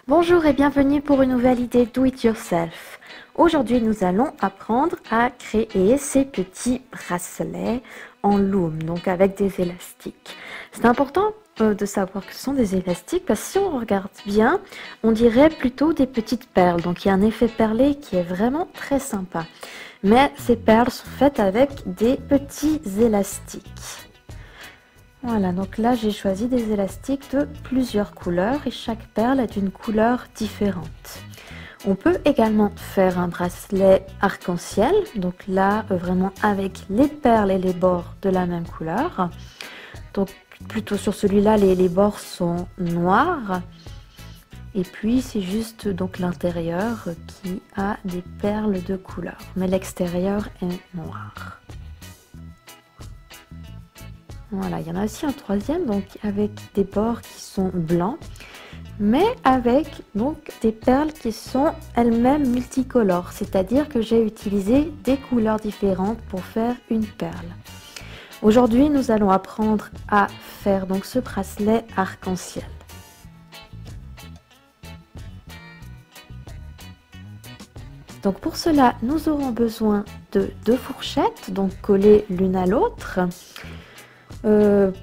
Bonjour et bienvenue pour une nouvelle idée Do It Yourself. Aujourd'hui, nous allons apprendre à créer ces petits bracelets en loom, donc avec des élastiques. C'est important de savoir que ce sont des élastiques parce que si on regarde bien, on dirait plutôt des petites perles. Donc il y a un effet perlé qui est vraiment très sympa. Mais ces perles sont faites avec des petits élastiques. Voilà, donc là j'ai choisi des élastiques de plusieurs couleurs et chaque perle est d'une couleur différente. On peut également faire un bracelet arc-en-ciel, donc là vraiment avec les perles et les bords de la même couleur. Donc plutôt sur celui-là les bords sont noirs et puis c'est juste donc l'intérieur qui a des perles de couleur, mais l'extérieur est noir. Voilà, il y en a aussi un troisième, donc avec des bords qui sont blancs, mais avec donc des perles qui sont elles-mêmes multicolores, c'est-à-dire que j'ai utilisé des couleurs différentes pour faire une perle. Aujourd'hui, nous allons apprendre à faire donc ce bracelet arc-en-ciel. Donc pour cela, nous aurons besoin de deux fourchettes, donc collées l'une à l'autre.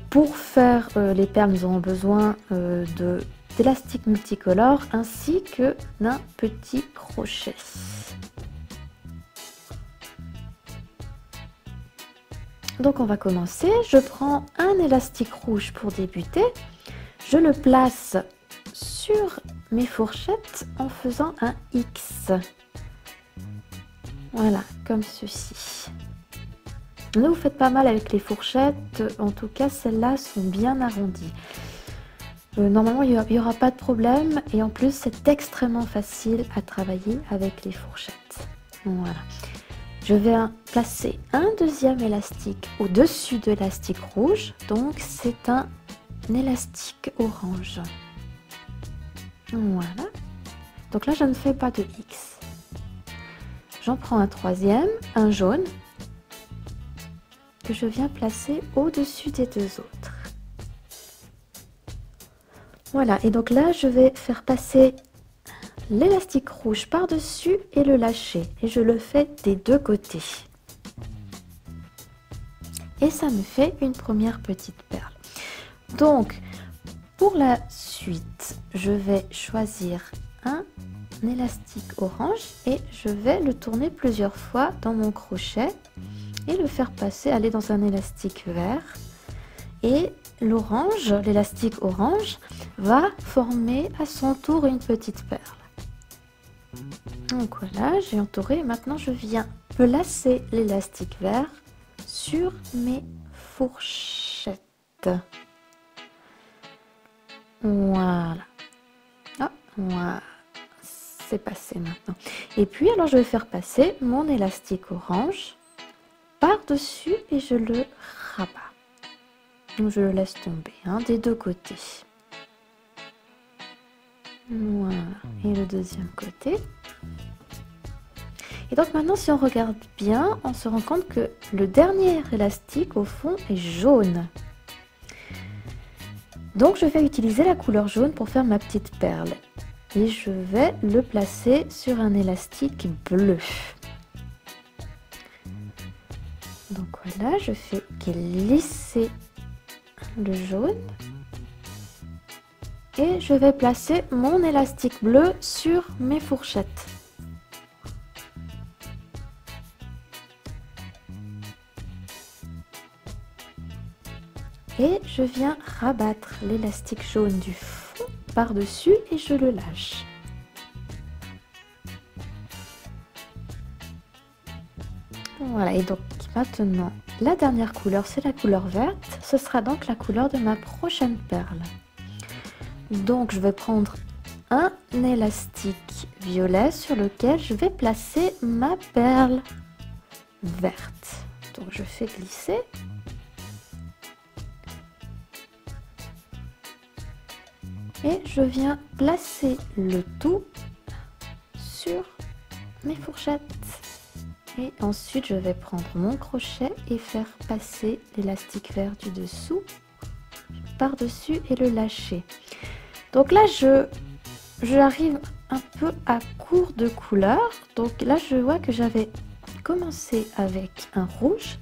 Pour faire les perles, nous aurons besoin d'élastiques multicolores ainsi que d'un petit crochet. Donc on va commencer. Je prends un élastique rouge pour débuter. Je le place sur mes fourchettes en faisant un X. Voilà, comme ceci. Ne vous faites pas mal avec les fourchettes, en tout cas celles-là sont bien arrondies. Normalement il n'y aura pas de problème et en plus c'est extrêmement facile à travailler avec les fourchettes. Voilà. Je vais placer un deuxième élastique au-dessus de l'élastique rouge, donc c'est un élastique orange. Voilà. Donc là je ne fais pas de X. J'en prends un troisième, un jaune, que je viens placer au-dessus des deux autres. Voilà, et donc là je vais faire passer l'élastique rouge par-dessus et le lâcher. Et je le fais des deux côtés. Et ça me fait une première petite perle. Donc, pour la suite, je vais choisir un élastique orange et je vais le tourner plusieurs fois dans mon crochet et le faire passer, aller dans un élastique vert. Et l'orange, l'élastique orange, va former à son tour une petite perle. Donc voilà, j'ai entouré. Maintenant, je viens placer l'élastique vert sur mes fourchettes. Voilà. Ah, voilà. C'est passé maintenant. Et puis, alors, je vais faire passer mon élastique orange par-dessus et je le rabats. Donc je le laisse tomber des deux côtés. Voilà. Et le deuxième côté. Et donc maintenant, si on regarde bien, on se rend compte que le dernier élastique au fond est jaune. Donc je vais utiliser la couleur jaune pour faire ma petite perle. Et je vais le placer sur un élastique bleu. Donc voilà, je fais glisser le jaune et je vais placer mon élastique bleu sur mes fourchettes. Et je viens rabattre l'élastique jaune du fond par-dessus et je le lâche. Voilà, et donc maintenant, la dernière couleur, c'est la couleur verte. Ce sera donc la couleur de ma prochaine perle. Donc, je vais prendre un élastique violet sur lequel je vais placer ma perle verte. Donc, je fais glisser. Et je viens placer le tout sur mes fourchettes. Et ensuite, je vais prendre mon crochet et faire passer l'élastique vert du dessous par-dessus et le lâcher. Donc là, je j'arrive un peu à court de couleurs. Donc là, je vois que j'avais commencé avec un rouge.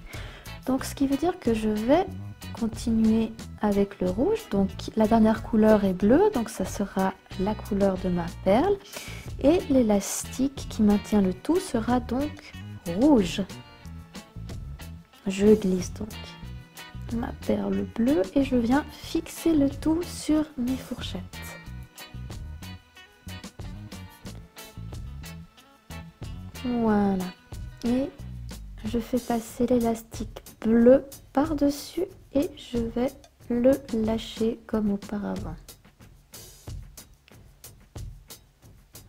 Donc ce qui veut dire que je vais continuer avec le rouge. Donc la dernière couleur est bleue, donc ça sera la couleur de ma perle. Et l'élastique qui maintient le tout sera donc rouge. Je glisse donc ma perle bleue et je viens fixer le tout sur mes fourchettes. Voilà. Et je fais passer l'élastique bleu par-dessus et je vais le lâcher comme auparavant.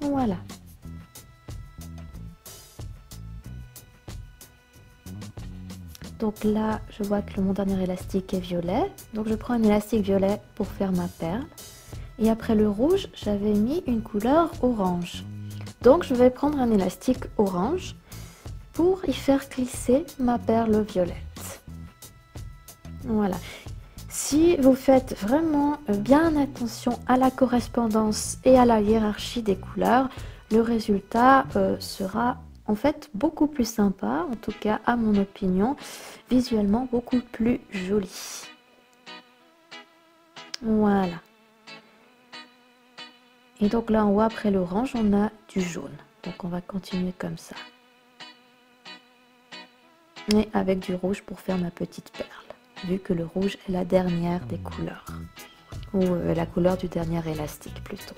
Voilà. Donc là, je vois que mon dernier élastique est violet. Donc je prends un élastique violet pour faire ma perle. Et après le rouge, j'avais mis une couleur orange. Donc je vais prendre un élastique orange pour y faire glisser ma perle violette. Voilà. Si vous faites vraiment bien attention à la correspondance et à la hiérarchie des couleurs, le résultat sera en fait beaucoup plus sympa, en tout cas à mon opinion, visuellement beaucoup plus joli. Voilà. Et donc là en haut, après l'orange, on a du jaune. Donc on va continuer comme ça. Et avec du rouge pour faire ma petite perle, vu que le rouge est la dernière des couleurs. Ou la couleur du dernier élastique plutôt.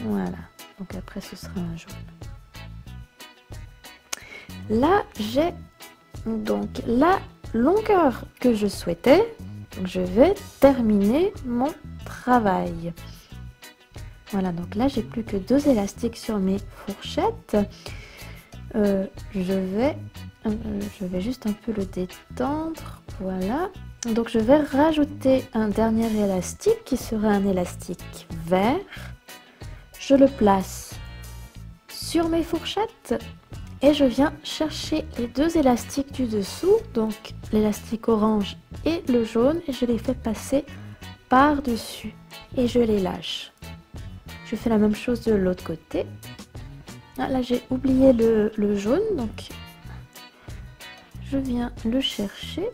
Voilà, donc après ce sera un jaune. Là, j'ai donc la longueur que je souhaitais. Donc je vais terminer mon travail. Voilà, donc là j'ai plus que 2 élastiques sur mes fourchettes. Je vais juste un peu le détendre. Voilà. Donc je vais rajouter un dernier élastique qui sera un élastique vert. Je le place sur mes fourchettes et je viens chercher les 2 élastiques du dessous, donc l'élastique orange et le jaune, et je les fais passer par-dessus et je les lâche. Je fais la même chose de l'autre côté. Ah, là j'ai oublié le jaune, donc je viens le chercher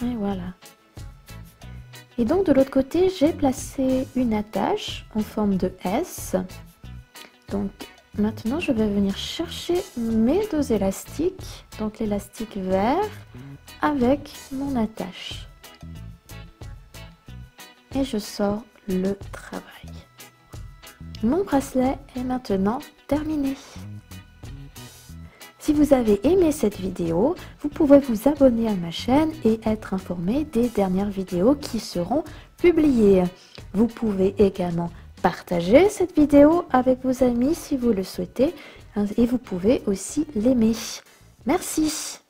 et voilà. Et donc de l'autre côté, j'ai placé une attache en forme de S. Donc maintenant, je vais venir chercher mes 2 élastiques, donc l'élastique vert avec mon attache. Et je sors le travail. Mon bracelet est maintenant terminé. Si vous avez aimé cette vidéo, vous pouvez vous abonner à ma chaîne et être informé des dernières vidéos qui seront publiées. Vous pouvez également partager cette vidéo avec vos amis si vous le souhaitez et vous pouvez aussi l'aimer. Merci.